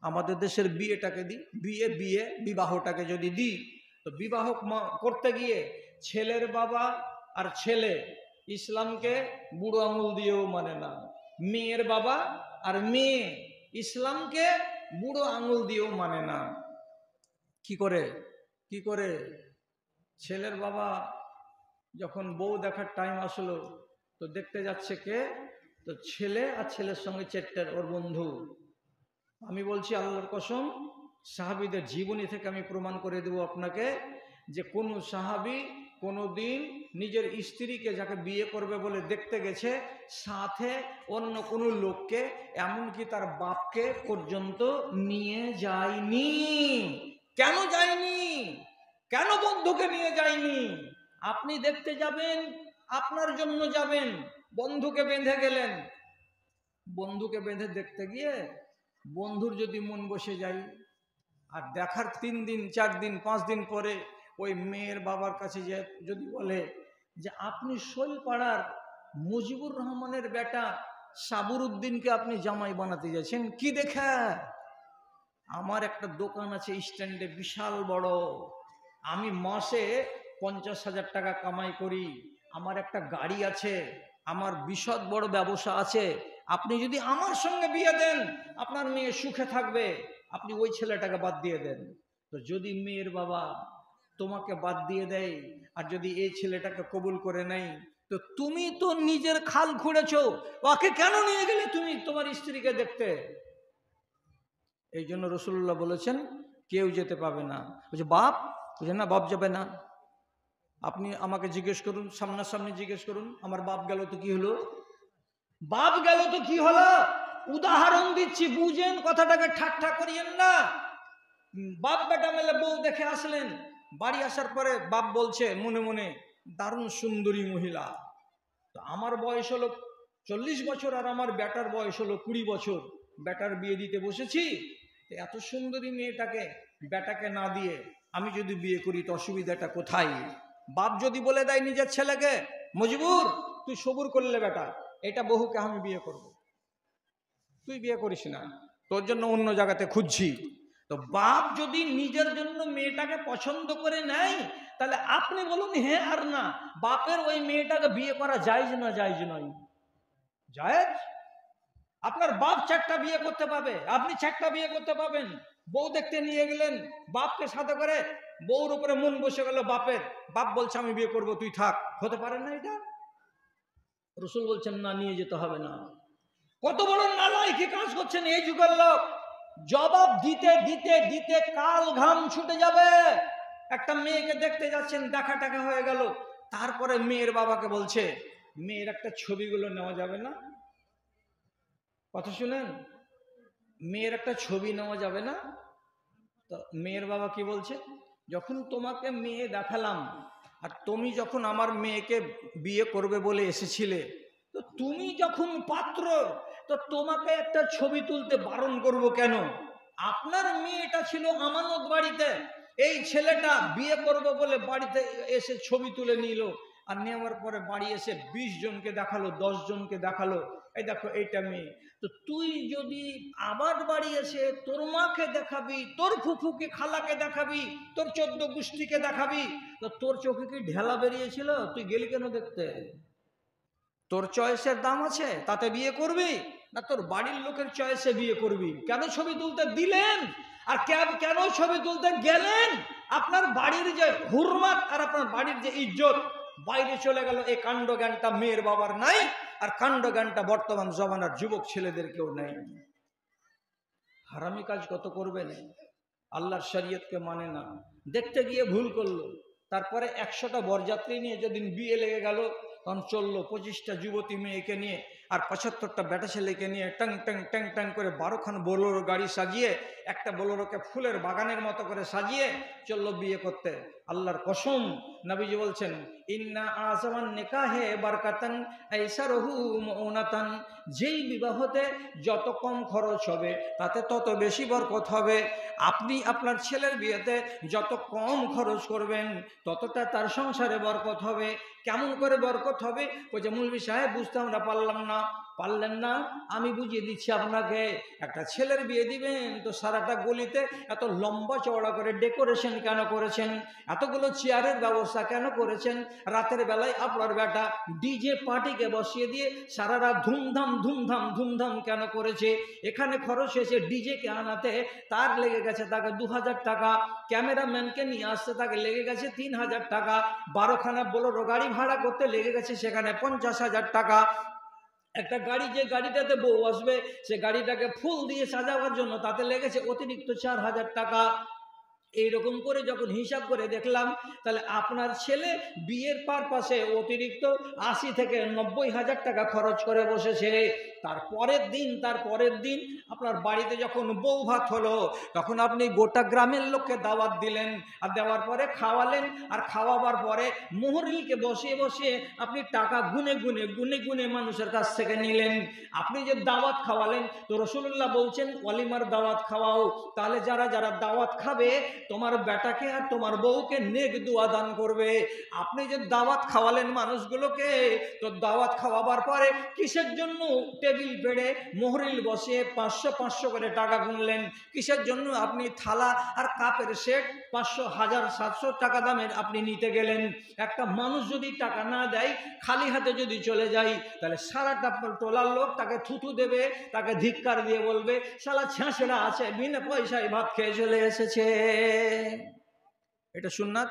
আমাদের দেশের বিয়েটাকে দিই, বিবাহটাকে যদি দিই, তো বিবাহ করতে গিয়ে ছেলের বাবা আর ছেলে ইসলামকে বুড়ো আঙুল দিয়েও মানে না, মেয়ের বাবা আর মেয়ে ইসলামকে বুড়ো আঙুল দিয়েও মানে না। কি করে ছেলের বাবা যখন বউ দেখার টাইম আসলো, তো দেখতে যাচ্ছে কে, তো ছেলে আর ছেলের সঙ্গে চেট্টার ওর বন্ধু। আমি বলছি আল্লাহর কসম, সাহাবীদের জীবনী থেকে আমি প্রমাণ করে দেব আপনাকে যে কোন সাহাবী কোনোদিন নিজের স্ত্রীকে যাকে বিয়ে করবে বলে দেখতে গেছে সাথে অন্য কোনো লোককে, এমনকি তার বাপকে পর্যন্ত নিয়ে যায়নি। কেন যায়নি? কেন বন্ধুকে নিয়ে যায়নি? আপনি দেখতে যাবেন, আপনার জন্য যাবেন, বন্ধুকে বেঁধে গেলেন, বন্ধুকে বেঁধে দেখতে গিয়ে বন্ধুর যদি মন বসে যায়, আর দেখার 3 দিন 4 দিন 5 দিন পরে ওই মেয়ের বাবার কাছে যে যদি বলে যে আপনি শৈলপাড়ার মুজিবুর রহমানের বেটা সাবুর উদ্দিনকে আপনি জামাই বানাতে যাচ্ছেন, কি দেখা? আমার একটা দোকান আছে স্ট্যান্ডে বিশাল বড়, আমি মাসে 50,000 টাকা কামাই করি, আমার একটা গাড়ি আছে, আমার বিশদ বড় ব্যবসা আছে, আপনি যদি আমার সঙ্গে বিয়ে দেন আপনার মেয়ে সুখে থাকবে, আপনি ওই ছেলেটাকে বাদ দিয়ে দেন। তো যদি মেয়ের বাবা তোমাকে বাদ দিয়ে দেয় আর যদি এই ছেলেটাকে কবুল করে নেয়, তো তুমি তো নিজের খাল খুঁড়েছো, ওকে কেন নিয়ে গেলে তুমি তোমার স্ত্রীকে দেখতে? এই জন্য রাসূলুল্লাহ বলেছেন কেউ যেতে পাবে না। বলছে বাপ, বলছে না বাপ যাবে না। আপনি আমাকে জিজ্ঞেস করুন, সামনাসামনি জিজ্ঞেস করুন, আমার বাপ গেল তো কি হলো? বাপ গেল তো কি হলো? উদাহরণ দিচ্ছি, বুঝেন কথাটাকে, ঠাট্টা করিয়েন না। বাপ বেটা মেলে বউ দেখে আসলেন, বাড়ি আসার পরে বাপ বলছে মনে মনে দারুণ সুন্দরী মহিলা। তো আমার বয়স হলো 40 বছর আর আমার বেটার বয়স হলো 20 বছর, বেটার বিয়ে দিতে বসেছি, এত সুন্দরী মেয়েটাকে বেটাকে না দিয়ে আমি যদি বিয়ে করি তো অসুবিধাটা কোথায়? বাপ যদি বলে দেয় নিজের ছেলেকে, মজিবুর তুই সবুর করলে বেটা, এটা বহুকে আমি বিয়ে করব, তুই বিয়ে করিস না, তোর জন্য অন্য জায়গাতে খুঁজছি। তো বাপ যদি নিজের জন্য মেয়েটাকে পছন্দ করে নেয়, তাহলে আপনি বলুন হ্যাঁ আর না, বাপের ওই মেয়েটাকে বিয়ে করা জায়েজ না জায়েজ নয়? জায়েজ। আপনার বাপ 4টা বিয়ে করতে পাবে, আপনি 4টা বিয়ে করতে পাবেন। বউ দেখতে নিয়ে গেলেন, বাপকে সাথে করে, বউর উপরে মন বসে গেল বাপের, বাপ বলছে আমি বিয়ে করব তুই থাক, হতে পারে না এটা? রাসূল বলছেন না, নিয়ে যেতে হবে না। কত বড় নালায়েকি কাজ করছেন এই যুগের লোক। জবাব দিতে দিতে দিতে কাল ঘাম ছুটে যাবে। একটা মেয়েকে দেখতে যাচ্ছেন, দেখা টাকা হয়ে গেল, তারপরে মেয়ের বাবাকে বলছে মেয়ের একটা ছবিগুলো নেওয়া যাবে না? কথা শুনেন, মেয়ের একটা ছবি নেওয়া যাবে না? তো মেয়ের বাবা কি বলছে, যখন তোমাকে মেয়ে দেখালাম আর তুমি যখন আমার মেয়েকে বিয়ে করবে বলে এসেছিলে, তো তুমি যখন পাত্র, তো তোমাকে একটা ছবি তুলতে বারণ করব কেন? আপনার মেয়েটা ছিল আমানত বাড়িতে, এই ছেলেটা বিয়ে করবে বলে বাড়িতে এসে ছবি তুলে নিল, আর নেওয়ার পরে বাড়ি এসে 20 জনকে দেখালো, 10 জনকে দেখালো, এই দেখো এইটা মেয়ে। তো তুই যদি আবার বাড়ি এসে তোর মাকে দেখাবি, তোর ফুফুকে খালাকে দেখাবি, তোর 14 গোষ্ঠীকে দেখাবি, তো তোর চোখে কি ঢেলা বেরিয়েছিল? তুই গেলি কেন দেখতে? তোর চয়েসের দাম আছে, তাতে বিয়ে করবি, না তোর বাড়ির লোকের চয়েসে বিয়ে করবি? কেন ছবি তুলতে দিলেন আর কেন ছবি তুলতে গেলেন? আপনার বাড়ির যে হুরমাত আর আপনার বাড়ির যে ইজ্জত বাইরে চলে গেল। এই কাণ্ড জ্ঞানটা মেয়ের বাবার নাই, আর কাণ্ড জ্ঞানটা বর্তমান জমানার যুবক ছেলেদের কেউ নাই। হারামি কাজ কত করবেন, আল্লাহর শরীয়তকে মানে না, দেখতে গিয়ে ভুল করলো, তারপরে 100টা বরযাত্রী নিয়ে যেদিন বিয়ে লেগে গেল, তখন চললো 25টা যুবতী মেয়েকে নিয়ে আর 75টা বেটা ছেলেকে নিয়ে টং টং টং টং করে 12খান বোলেরো গাড়ি সাজিয়ে, একটা বোলেরোকে ফুলের বাগানের মতো করে সাজিয়ে চললো বিয়ে করতে। আল্লাহর কসম, নবীজি বলছেন ইন্না আযমান নিকাহে বারকাতান আইসারহু মুনাতান, যেই বিবাহতে যত কম খরচ হবে তাতে তত বেশি বরকত হবে। আপনি আপনার ছেলের বিয়েতে যত কম খরচ করবেন ততটা তার সংসারে বরকত হবে। কেমন করে বরকত হবে? ওই যে মৌলভী সাহেব বুঝতে আমরা পারলাম না, পারলেন না, আমি বুঝিয়ে দিচ্ছি আপনাকে। একটা ছেলের বিয়ে দিবেন তো সারাটা গলিতে এত লম্বা চওড়া করে ডেকোরেশন কেন করেছেন? এতগুলো চেয়ারের ব্যবস্থা কেন করেছেন? রাতের বেলায় আপনার বেটা ডিজে পার্টিকে বসিয়ে দিয়ে সারা রাত ধুমধাম ধুমধাম ধুমধাম কেন করেছে? এখানে খরচ হয়েছে ডিজেকে আনাতে, তার লেগে গেছে তাকে 2000 টাকা, ক্যামেরাম্যানকে নিয়ে আসতে তাকে লেগে গেছে 3000 টাকা, 12খানা বোলেরো গাড়ি ভাড়া করতে লেগে গেছে সেখানে 50,000 টাকা। একটা গাড়ি, যে গাড়িটাতে বউ আসবে সে গাড়িটাকে ফুল দিয়ে সাজাবার জন্য তাতে লেগেছে অতিরিক্ত 4000 টাকা। এইরকম করে যখন হিসাব করে দেখলাম, তাহলে আপনার ছেলে বিয়ের পারপাসে অতিরিক্ত 80 থেকে 90,000 টাকা খরচ করে বসেছে। তারপরের দিন আপনার বাড়িতে যখন বউ ভাত হলো, তখন আপনি গোটা গ্রামের লোককে দাওয়াত দিলেন, আর দেওয়ার পরে খাওয়ালেন, আর খাওয়াবার পরে মোহরিলকে বসিয়ে বসিয়ে আপনি টাকা গুনে গুনে মানুষের কাছ থেকে নিলেন। আপনি যে দাওয়াত খাওয়ালেন, তো রাসূলুল্লাহ বলছেন ওয়ালিমার দাওয়াত খাওয়াও, তাহলে যারা যারা দাওয়াত খাবে তোমার বেটাকে আর তোমার বউকে নেক দুয়া দান করবে। আপনি যে দাওয়াত খাওয়ালেন মানুষগুলোকে, তো দাওয়াত খাওয়াবার পরে কিসের জন্য টেবিল পেড়ে মোহরিল বসিয়ে 500 করে টাকা গুনলেন? কিসের জন্য আপনি থালা আর কাপের সেট 500, 1000, 700 টাকা দামের আপনি নিতে গেলেন? একটা মানুষ যদি টাকা না দেয়, খালি হাতে যদি চলে যায়, তাহলে সারাটা টোলার লোক তাকে থুতু দেবে, তাকে ধিক্কার দিয়ে বলবে শালা ছেঁচড়া আছে, বিনা পয়সায় ভাত খেয়ে চলে এসেছে। এটা সুন্নাত।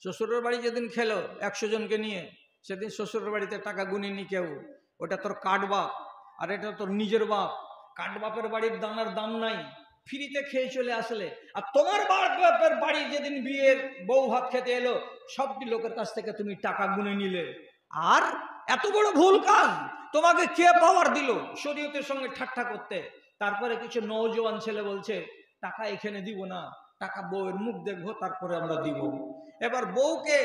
শ্বশুরের বাড়ি যেদিন খেলো 100 জনকে নিয়ে, সেদিন শ্বশুরের বাড়িতে টাকা গুনিনি কেউ। ওটা তোর কাঠ বাপ, আর এটা তোর নিজের বাপ। কাঠ বাপের বাড়ির দানার দাম নাই, ফ্রিতে খেয়ে চলে আসলে। আর তোমার বাপের বাড়ি যেদিন বিয়ের বউ ভাত খেতে এলো, সবটি লোকের কাছ থেকে তুমি টাকা গুনে নিলে। আর এত বড় ভুল কাজ তোমাকে কে পাওয়ার দিল শরীয়তের সঙ্গে ঠাট্টা করতে? তারপরে কিছু নওজোয়ান ছেলে বলছে টাকা এখানে দিব না, টাকা বউয়ের মুখ দেখবো তারপরে আমরা দিব। এবার বউকে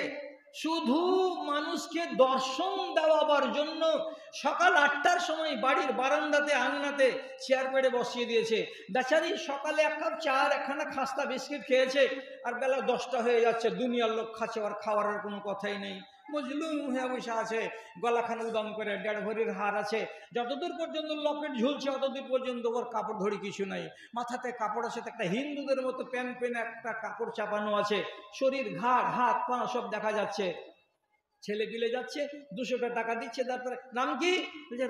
শুধু মানুষকে দর্শন দেওয়াবার জন্য সকাল 8টার সময় বাড়ির বারান্দাতে আঙনাতে চেয়ার পেড়ে বসিয়ে দিয়েছে। বেচারি সকালে 1 কাপ চা আর 1খানা খাস্তা বিস্কিট খেয়েছে, আর বেলা 10টা হয়ে যাচ্ছে, দুনিয়ার লোক খাচ্ছে, আর খাওয়ার কোনো কথাই নেই। মজলুম হয়ে বসে আছে, গলাখানা উদম করে, 1.5 ভরির হার আছে, যতদূর পর্যন্ত লকেট ঝুলছে অতদূর পর্যন্ত ওর কাপড় ধরি কিছু নাই। মাথাতে কাপড় আছে, একটা হিন্দুদের মতো প্যান একটা কাপড় চাপানো আছে, শরীর ঘাড় হাত পা সব দেখা যাচ্ছে। ছেলে বিলে যাচ্ছে, 200 টাকা দিচ্ছে, তারপরে নাম কি?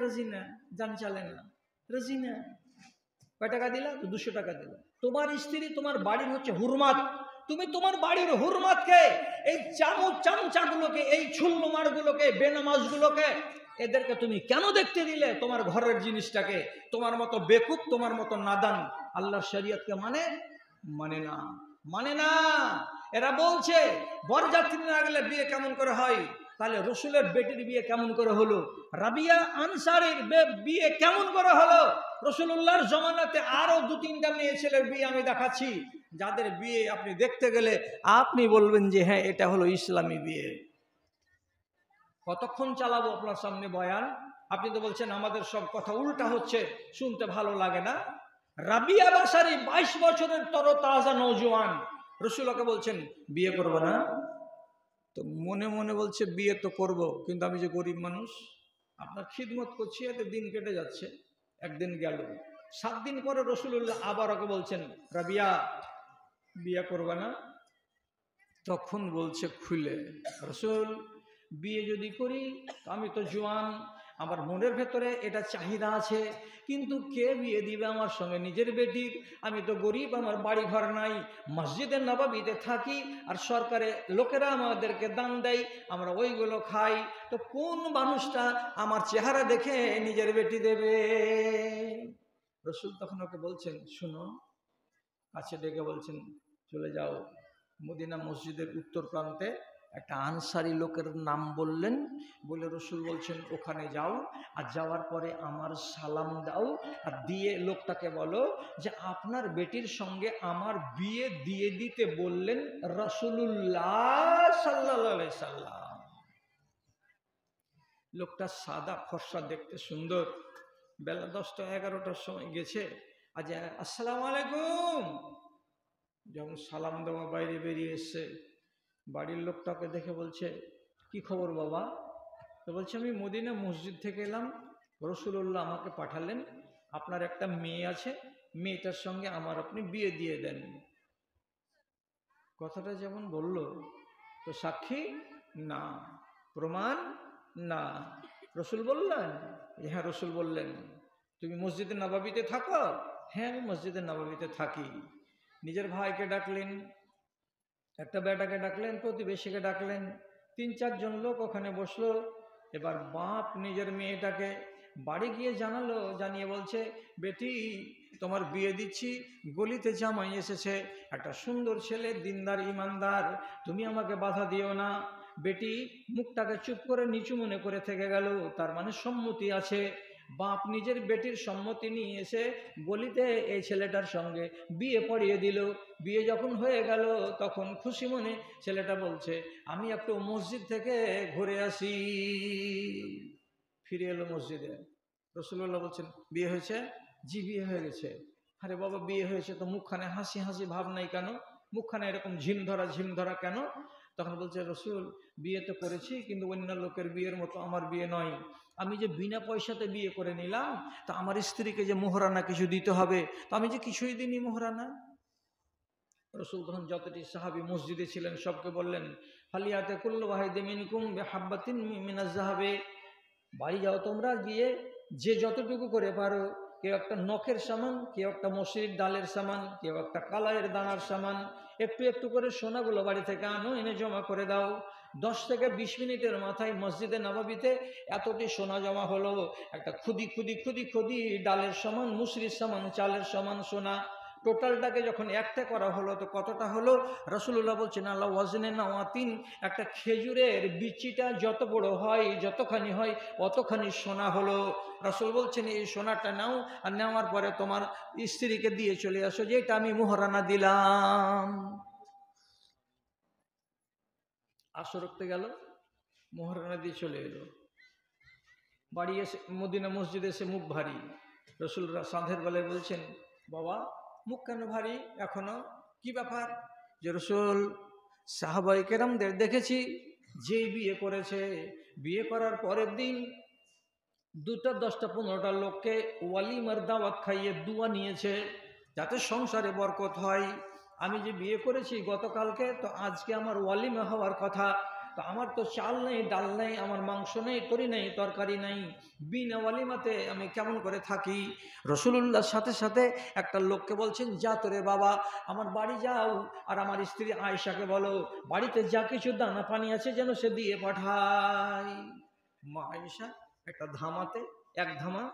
রোজিনা। জান চালে না, রোজিনা। কয় টাকা দিলা? 200 টাকা দিলা। তোমার স্ত্রী তোমার বাড়ির হচ্ছে হুরমাত, তুমি তোমার বাড়ির হুরমাতকে, এই চামচাগুলোকে, এই ছুল্লমারগুলোকে, বেনামাজগুলোকে, এদেরকে তুমি কেন দেখতে দিলে তোমার ঘরের জিনিসটাকে? তোমার মতো বেকুব, তোমার মতো নাদান আল্লাহর শরীয়তকে মানে না। এরা বলছে বরযাত্রী না গেলে বিয়ে কেমন করে হয়? তাহলে রসুলের বেটির বিয়ে কেমন করে হলো? রাবিয়া আনসারীর বিয়ে কেমন করে হলো? রসুলুল্লাহর জমানাতে আরো 2-3টা মেয়ে ছেলের বিয়ে আমি দেখাচ্ছি, যাদের বিয়ে আপনি দেখতে গেলে আপনি বলবেন যে হ্যাঁ এটা হলো ইসলামী বিয়ে। কতক্ষণ চালাবো আপনার সামনে বয়ান? আপনি তো বলছেন আমাদের সব কথা উল্টা হচ্ছে, শুনতে ভালো লাগে না। রাবিয়া বাসারি 22 বছরের তরতাজা নওজোয়ান, রসুলকে বলছেন বিয়ে করবো না? তো মনে মনে বলছে বিয়ে তো করব, কিন্তু আমি যে গরিব মানুষ, আপনার খিদমত করছি, এতে দিন কেটে যাচ্ছে। একদিন গেল, 7 দিন পরে রসুলুল্লাহ আবার ওকে বলছেন রাবিয়া বিয়ে করবে না? তখন বলছে খুলে, রসুল বিয়ে যদি করি, আমি তো জোয়ান, আমার মনের ভেতরে এটা চাহিদা আছে, কিন্তু কে বিয়ে দিবে আমার সঙ্গে নিজের বেটির? আমি তো গরিব, আমার বাড়ি ঘর নাই, মসজিদে নববীতে থাকি, আর সরকারে লোকেরা আমাদেরকে দান দেয়, আমরা ওইগুলো খাই। তো কোন মানুষটা আমার চেহারা দেখে নিজের বেটি দেবে? রসুল তখন ওকে বলছেন শুনো, কাছে ডেকে বলছেন চলে যাও, মদিনা মসজিদের উত্তর প্রান্তে একটা আনসারি লোকের নাম বললেন, বলে রসুল বলছেন ওখানে যাও, আর যাওয়ার পরে আমার সালাম দাও, আর দিয়ে লোকটাকে বলো যে আপনার বেটির সঙ্গে আমার বিয়ে দিয়ে দিতে বললেন রাসূলুল্লাহ সাল্লাল্লাহু আলাইহি সাল্লাম। লোকটা সাদা ফর্সা, দেখতে সুন্দর। বেলা 10টা 11টার সময় গেছে, আজ আসসালামু আলাইকুম। যখন সালাম দেওয়া বাইরে বেরিয়ে এসছে, বাড়ির লোকটাকে দেখে বলছে কি খবর বাবা? তো বলছে আমি মদিনা মসজিদ থেকে এলাম, রাসূলুল্লাহ আমাকে পাঠালেন, আপনার একটা মেয়ে আছে, মেয়েটার সঙ্গে আমার আপনি বিয়ে দিয়ে দেন। কথাটা যেমন বলল, তো সাক্ষী না, প্রমাণ না। রসুল বললেন, হ্যাঁ রসুল বললেন তুমি মসজিদে নববীতে থাকো? হ্যাঁ আমি মসজিদে নববীতে থাকি। নিজের ভাইকে ডাকলেন, একটা বেটাকে ডাকলেন, প্রতিবেশীকে ডাকলেন, 3-4 জন লোক ওখানে বসলো। এবার বাপ নিজের মেয়েটাকে বাড়ি গিয়ে জানালো, জানিয়ে বলছে বেটি তোমার বিয়ে দিচ্ছি, গলিতে জামাই এসেছে, একটা সুন্দর ছেলে, দিনদার ইমানদার, তুমি আমাকে বাধা দিও না। বেটি মুখটাকে চুপ করে নিচু মনে করে থেকে গেল, তার মানে সম্মতি আছে। বাপ নিজের বেটির সম্মতি নিয়ে এসে গলিতে এই ছেলেটার সঙ্গে বিয়ে পড়িয়ে দিল। বিয়ে যখন হয়ে গেল তখন খুশি মনে ছেলেটা বলছে আমি একটু মসজিদ থেকে ঘুরে আসি। ফিরে এলো মসজিদে। রাসূলুল্লাহ বলছেন বিয়ে হয়েছে? জি বিয়ে হয়ে গেছে। আরে বাবা বিয়ে হয়েছে তো মুখখানে হাসি হাসি ভাব নাই কেন, মুখখানে এরকম ঝিমধরা কেন? তখন বলছে রসুল বিয়ে তো করেছি, কিন্তু অন্য লোকের বিয়ের মতো আমার বিয়ে নয়। আমি যে বিনা পয়সাতে বিয়ে করে নিলাম, তা আমার স্ত্রীকে যে মোহরানা কিছু দিতে হবে, তো আমি যে কিছুই দিইনি মোহরানা। রসুল তখন যতটি সাহাবী মসজিদে ছিলেন সবকে বললেন ফালিয়াতে কুল্লু ওয়াহিদে মিনকুম বিহাব্বাতিন মিনাজ যাহাবে, বাড়ি যাও তোমরা, গিয়ে যে যতটুকু করে পারো, কেউ একটা নখের সামান, কেউ একটা মসুরির ডালের সামান, কেউ একটা কালাইয়ের দানার সামান, একটু একটু করে সোনাগুলো বাড়ি থেকে আনো, এনে জমা করে দাও। 10 থেকে 20 মিনিটের মাথায় মসজিদে নববীতে এতটি সোনা জমা হলো, একটা খুদি খুদি খুদি খুদি ডালের সমান, মুসরির সমান, চালের সমান সোনা। টোটালটাকে যখন একটা করা হলো তো কতটা হলো? রাসূলুল্লাহ বলছেন আল্লাহ ওয়াজনে নাওয়াতিন, একটা খেজুরের বিচিটা যত বড় হয়, যতখানি হয় অতখানি সোনা হলো। রাসূল বলছেন এই সোনাটা নাও, আর নেওয়ার পরে তোমার স্ত্রীকে দিয়ে চলে আসো, যে এটা আমি মোহরানা দিলাম। আসর রাখতে গেল, মোহরানা দিয়ে চলে এলো। বাড়ি এসে মদিনা মসজিদে এসে মুখ ভারী। রাসূলুল্লাহ সাঁধের বেলায় বলছেন বাবা মুখ কেন ভারী এখনো, কি ব্যাপার? যে রসুল সাহাবায়ে কেরামদের দেখেছি যে বিয়ে করেছে, বিয়ে করার পরের দিন 2টা 10টা 15টা লোককে ওয়ালিমার দাওয়াত খাইয়ে দুয়া নিয়েছে যাতে সংসারে বরকত হয়। আমি যে বিয়ে করেছি গতকালকে, তো আজকে আমার ওয়ালিমা হওয়ার কথা, তো আমার তো চাল নেই, ডাল নেই, আমার মাংস নেই, তরি নেই, তরকারি নেই, বিনা ওয়ালিমাতে আমি কেমন করে থাকি? রাসূলুল্লাহর সাথে সাথে একটা লোককে বলছেন যা তোরে বাবা আমার বাড়ি যাও, আর আমার স্ত্রী আয়েশাকে বলো বাড়িতে যা কিছু দানা পানি আছে যেন সে দিয়ে পাঠায়। মা আয়েশা একটা ধামাতে 1 ধামা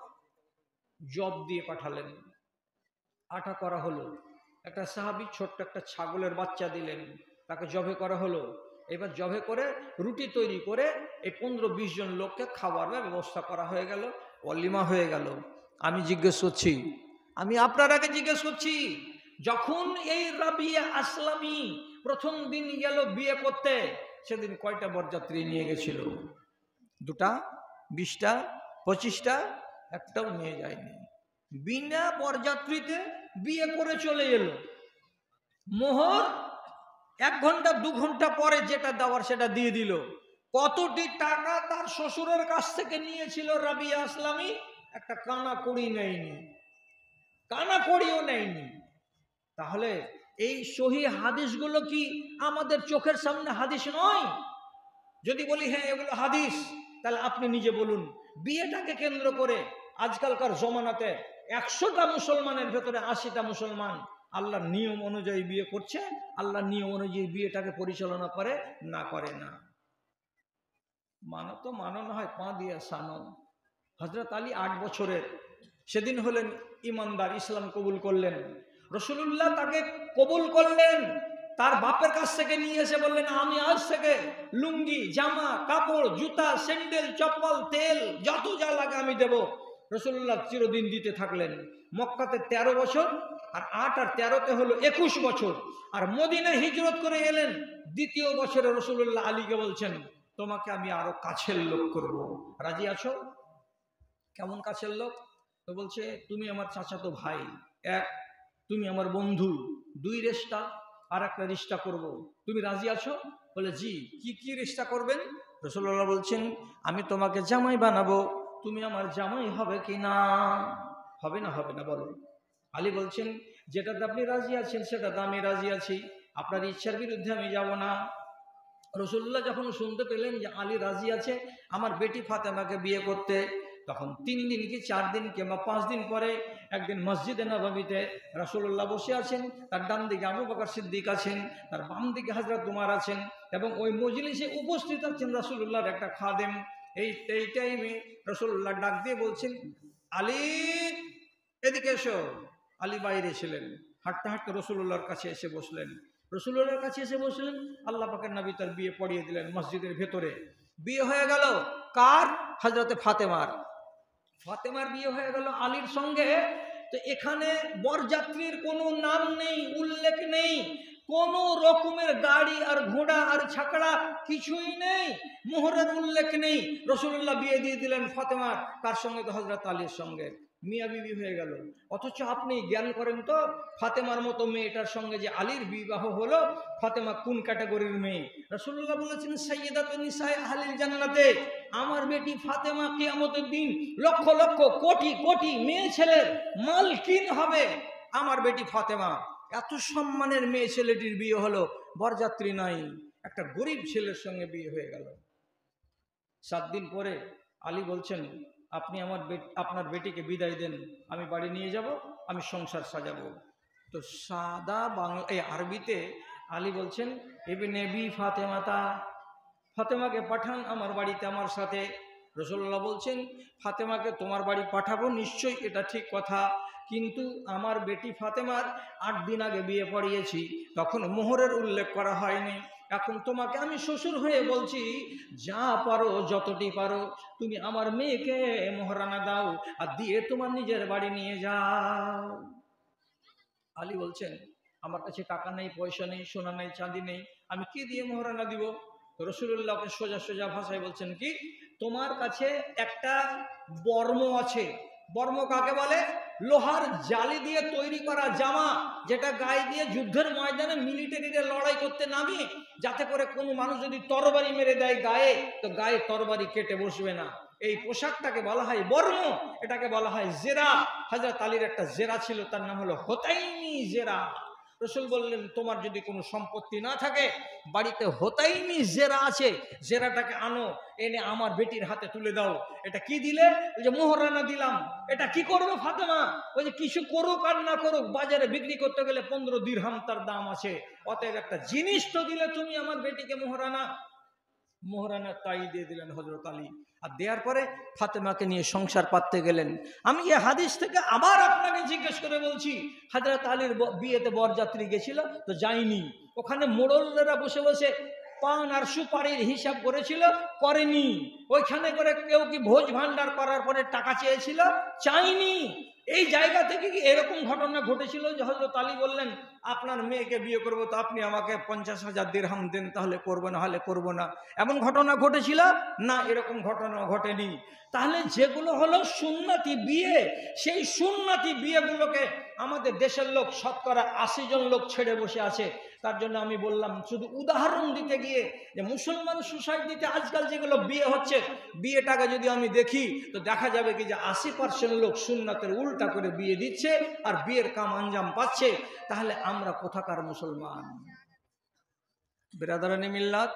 জব দিয়ে পাঠালেন, আটা করা হলো। একটা সাহাবী ছোট্ট একটা ছাগলের বাচ্চা দিলেন, তাকে জবে করা হলো। এবার জবে করে রুটি তৈরি করে এই 15-20 জন লোককে খাবারের ব্যবস্থা করা হয়ে গেল, ওয়ালিমা হয়ে গেল। আমি জিজ্ঞেস করছি, আমি আপনার আগে জিজ্ঞেস করছি, যখন এই রাবিয়া আসলামী প্রথম দিন গেল বিয়ে করতে, সেদিন কয়টা বরযাত্রী নিয়ে গেছিল? 2টা, 20টা, 25টা? একটাও নিয়ে যায়নি। বিনা বরযাত্রীতে বিয়ে করে চলে এলো। মোহর 1 ঘন্টা 2 ঘন্টা পরে যেটা দেওয়ার সেটা দিয়ে দিল। কতটি টাকা তার শ্বশুরের কাছ থেকে নিয়েছিল রাবিয়া আসলামী? একটা কানা কড়ি নেয়নি, কানা কড়িও নেয়নি। তাহলে এই সহি হাদিসগুলো কি আমাদের চোখের সামনে হাদিস নয়? যদি বলি হ্যাঁ এগুলো হাদিস, তাহলে আপনি নিজে বলুন বিয়েটাকে কেন্দ্র করে আজকালকার জমানাতে 100টা মুসলমানের ভেতরে 80টা মুসলমান আল্লাহর নিয়ম অনুযায়ী বিয়ে করছে, আল্লাহর নিয়ম অনুযায়ী বিয়েটাকে পরিচালনা করে না, করে না। মানো তো মানো, না হয় পা দিয়ে সানো। হযরত আলী 8 বছরের, সেদিন হলেন ইমানদার, ইসলাম কবুল করলেন। রাসূলুল্লাহ তাকে কবুল করলেন, তার বাপের কাছ থেকে নিয়ে এসে বললেন আমি আজ থেকে লুঙ্গি, জামা, কাপড়, জুতা, স্যান্ডেল, চপ্পল, তেল যত যা লাগে আমি দেব। রাসূলুল্লাহ চিরদিন দিতে থাকলেন। মক্কাতে 13 বছর, আর 8 আর 13তে হলো 21 বছর, আর মদিনায় হিজরত করে এলেন। দ্বিতীয় বছরে রাসূলুল্লাহ আলীকে বলছেন তোমাকে আমি আরো কাছের লোক করব, রাজি আছো? কেমন কাছের লোক? তো বলছে তুমি আমার চাচাতো ভাই 1, তুমি আমার বন্ধু 2 রিশতা, আর একটা রিশতা করব, তুমি রাজি আছো? বলে জি। কি কি রিশতা করবেন? রাসূলুল্লাহ বলছেন, আমি তোমাকে জামাই বানাবো, তুমি আমার জামাই হবে কি না? হবে না? হবে না বলো। আলী বলছেন, যেটাতে আপনি রাজি আছেন সেটাতে আমি রাজি আছি, আপনার ইচ্ছার বিরুদ্ধে আমি যাব না। রাসূলুল্লাহ যখন শুনতে পেলেন যে আলী রাজি আছে আমার বেটি ফাতেমাকে বিয়ে করতে, তখন 3 দিন কি 4 দিন কিংবা 5 দিন পরে একদিন মসজিদে নববীতে রাসূলুল্লাহ বসে আছেন, তার ডান দিকে আবু বকর সিদ্দিক আছেন, তার বাম দিকে হযরত উমর আছেন, এবং ওই মজলিসে উপস্থিত আছেন রাসূলুল্লাহর একটা খাদেম। এই টাইমে রাসূলুল্লাহ ডাক দিয়ে বলছেন, আলী এদিকে এসো। আলী বাইরে ছিলেন, হাঁটতে হাঁটতে রাসূলুল্লাহর কাছে এসে বসলেন। রাসূলুল্লাহর কাছে এসে বসলেন, আল্লাহ পাকের নবী তার বিয়ে পড়িয়ে দিলেন মসজিদের ভেতরে। বিয়ে হয়ে গেল কার? হযরতে ফাতেমার। ফাতেমার বিয়ে হয়ে গেল আলীর সঙ্গে। তো এখানে বরযাত্রীর কোনো নাম নেই, উল্লেখ নেই, কোন রকমের গাড়ি আর ঘোড়া আর ছাকড়া কিছুই নেই, মোহরের উল্লেখ নেই। রাসূলুল্লাহ বিয়ে দিয়ে দিলেন ফাতেমার কার সঙ্গে? তো হযরত আলীর সঙ্গে। মিয়া বিবি হয়ে গেল। অথচ আপনি জ্ঞান করেন তো, ফাতেমার মতো মেয়েটার সঙ্গে যে আলীর বিবাহ হলো, ফাতেমা কোন ক্যাটাগরির মেয়ে? রাসূলুল্লাহ বলেছেন, সাইয়্যিদাতুন নিসায়ে আহলিল জান্নাতে, আমার বেটি ফাতেমা কিয়ামতের দিন লক্ষ লক্ষ কোটি কোটি মেয়ে ছেলের মালকিন হবে। আমার বেটি ফাতেমা, এত সম্মানের মেয়ে ছেলেটির বিয়ে হলো, বরযাত্রী নাই, একটা গরিব ছেলের সঙ্গে বিয়ে হয়ে গেল। 7 দিন পরে আলী বলছেন, আপনি আপনার বেটিকে বিদায় দেন, আমি বাড়ি নিয়ে যাব, আমি সংসার সাজাবো। তো সাদা বাংলা আরবিতে আলী বলছেন, ইবনে বি ফাতেমাতা, ফাতেমাকে পাঠান আমার বাড়িতে আমার সাথে। রাসূলুল্লাহ বলছেন, ফাতেমাকে তোমার বাড়ি পাঠাবো নিশ্চয়ই, এটা ঠিক কথা, কিন্তু আমার বেটি ফাতেমার 8 দিন আগে বিয়ে পড়িয়েছি, তখন মোহরের উল্লেখ করা হয়নি। এখন তোমাকে আমি শ্বশুর হয়ে বলছি, যা পারো যতটি পারো তুমি আমার মেয়েকে মোহরানা দাও, আর দিয়ে তোমার নিজের বাড়ি নিয়ে যাও। আলী বলছেন, আমার কাছে টাকা নেই, পয়সা নেই, সোনা নেই, চাঁদি নেই, আমি কি দিয়ে মোহরানা দিব? রাসূলুল্লাহকে সোজা সোজা ভাষায় বলছেন কি, তোমার কাছে একটা বর্ম আছে। বর্ম কাকে বলে? লোহার জালি দিয়ে তৈরি করা জামা, যেটা গায়ে দিয়ে যুদ্ধের ময়দানে মিলিটারিতে লড়াই করতে নামি, যাতে করে কোনো মানুষ যদি তরবারি মেরে দেয় গায়ে, তো গায়ে তরবারি কেটে বসবে না। এই পোশাকটাকে বলা হয় বর্ম, এটাকে বলা হয় জেরা। হযরত আলীর একটা জেরা ছিল, তার নাম হলো হোতাইনি জেরা। রাসূল বললেন, তোমার যদি কোনো সম্পত্তি না থাকে, বাড়িতে হোতাইনি জেরা আছে, জেরাটাকে আনো, এনে আমার বেটির হাতে তুলে দাও। এটা কি দিলে? ওই যে মোহরানা দিলাম। এটা কি করবে ফাতেমা? ওই যে কিছু করুক আর না করুক, বাজারে বিক্রি করতে গেলে 15 দিরহাম তার দাম আছে, অতএব একটা জিনিস তো দিলে তুমি আমার বেটিকে মোহরানা। মোহরানা তাই দিয়ে দিলেন হযরত আলী। আর দেওয়ার পরে ফাতেমাকে নিয়ে সংসার পাততে গেলেন। আমি এই হাদিস থেকে আবার আপনাকে জিজ্ঞেস করে বলছি, হযরত আলীর বিয়েতে বরযাত্রী গেছিল তো যায়নি, ওখানে মোড়লরা বসে বসে পান আর সুপারির হিসাব করেছিল, করেনি। ওইখানে করে কেউ কি ভোজ ভান্ডার করার পরে টাকা চেয়েছিল? চাইনি। এই জায়গা থেকে কি এরকম ঘটনা ঘটেছিল যে হযরত আলী বললেন, আপনার মেয়েকে বিয়ে করবো তো আপনি আমাকে 50,000 দিরহাম দেন, তাহলে করবো, না হলে করবো না? এমন ঘটনা ঘটেছিল না? এরকম ঘটনা ঘটেনি। তাহলে যেগুলো হলো সুন্নতি বিয়ে, সেই সুন্নতি বিয়েগুলোকে আমাদের দেশের লোক শতকরা 80 জন লোক ছেড়ে বসে আছে। তার জন্য আমি বললাম, শুধু উদাহরণ দিতে গিয়ে, যে মুসলমান সোসাইটিতে আজকাল যেগুলো বিয়ে হচ্ছে, বিয়েটাকে যদি আমি দেখি তো দেখা যাবে কি যে 80% লোক সুন্নাতের উল্টা করে বিয়ে দিচ্ছে আর বিয়ের কাম আঞ্জাম পাচ্ছে। তাহলে আমরা কোথাকার মুসলমান? বিরাদারানি মিল্লাত।